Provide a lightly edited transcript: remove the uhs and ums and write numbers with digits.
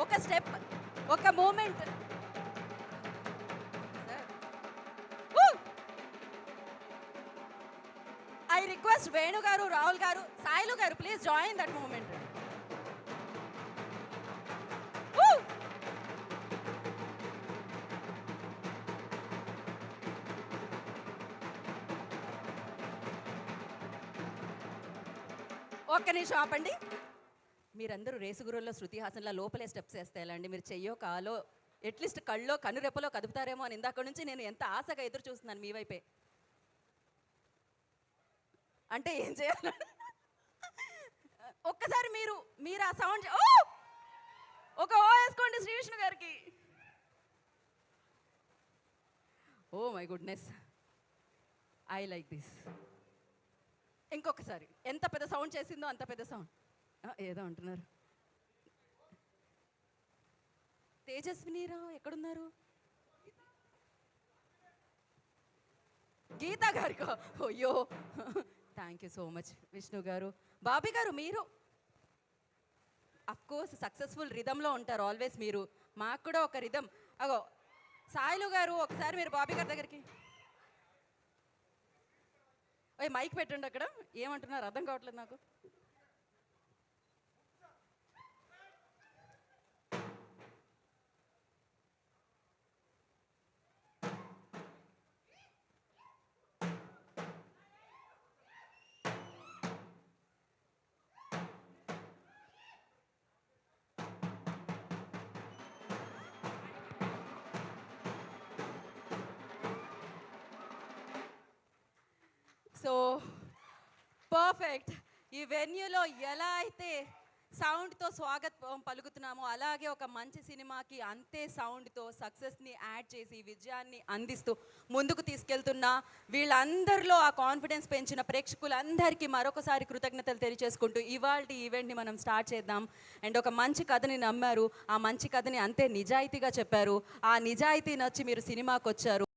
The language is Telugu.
ఒక స్టెప్, ఒక మూమెంట్. ఐ రిక్వెస్ట్ వేణు గారు, రాహుల్ గారు, సాయిలు గారు, ప్లీజ్ జాయిన్ దట్ మూమెంట్. ఒక్క నిమిషం ఆపండి. మీరందరూ రేసుగురుల్లో శృతి హాసన్లా లోపలే స్టెప్స్ వేస్తే ఎలా అండి? మీరు చెయ్యో కాలో అట్లీస్ట్ కళ్ళో కనురెప్పలో కదుపుతారేమో అని ఇందాక నుంచి నేను ఎంత ఆశగా ఎదురు చూస్తున్నాను మీ వైపే. అంటే ఏం చేయాలి? ఒక్కసారి మీరు ఆ సౌండ్ ఒక ఓ వేసుకోండి శ్రీ విష్ణు గారికి. Oh my goodness, I like this. ఇంకొకసారి ఎంత పెద్ద సౌండ్ చేసిందో అంత పెద్ద సౌండ్. ఏదో అంటున్నారు. తేజస్వినిరావు ఎక్కడున్నారు? గీతా గారికో, అయ్యో thank you so much Vishnu గారు. బాబీ గారు, మీరు అఫ్కోర్స్ సక్సెస్ఫుల్ రిధంలో ఉంటారు ఆల్వేస్. మీరు మాకు కూడా ఒక రిధం. అగో సాయిలు గారు, ఒకసారి మీరు బాబీ గారి దగ్గరికి మైక్ పెట్టండి. అక్కడ ఏమంటున్నారు అర్థం కావట్లేదు నాకు. So perfect. ఈ వెన్యూలో ఎలా అయితే సౌండ్తో స్వాగతం పలుకుతున్నామో అలాగే ఒక మంచి సినిమాకి అంతే సౌండ్తో సక్సెస్ని యాడ్ చేసి విజయాన్ని అందిస్తూ ముందుకు తీసుకెళ్తున్న వీళ్ళందరిలో ఆ కాన్ఫిడెన్స్ పెంచిన ప్రేక్షకులందరికీ మరొకసారి కృతజ్ఞతలు తెలియజేసుకుంటూ ఇవాళ ఈవెంట్ని మనం స్టార్ట్ చేద్దాం. అండ్ ఒక మంచి కథని నమ్మారు, ఆ మంచి కథని అంతే నిజాయితీగా చెప్పారు, ఆ నిజాయితీ నచ్చి మీరు సినిమాకి వచ్చారు.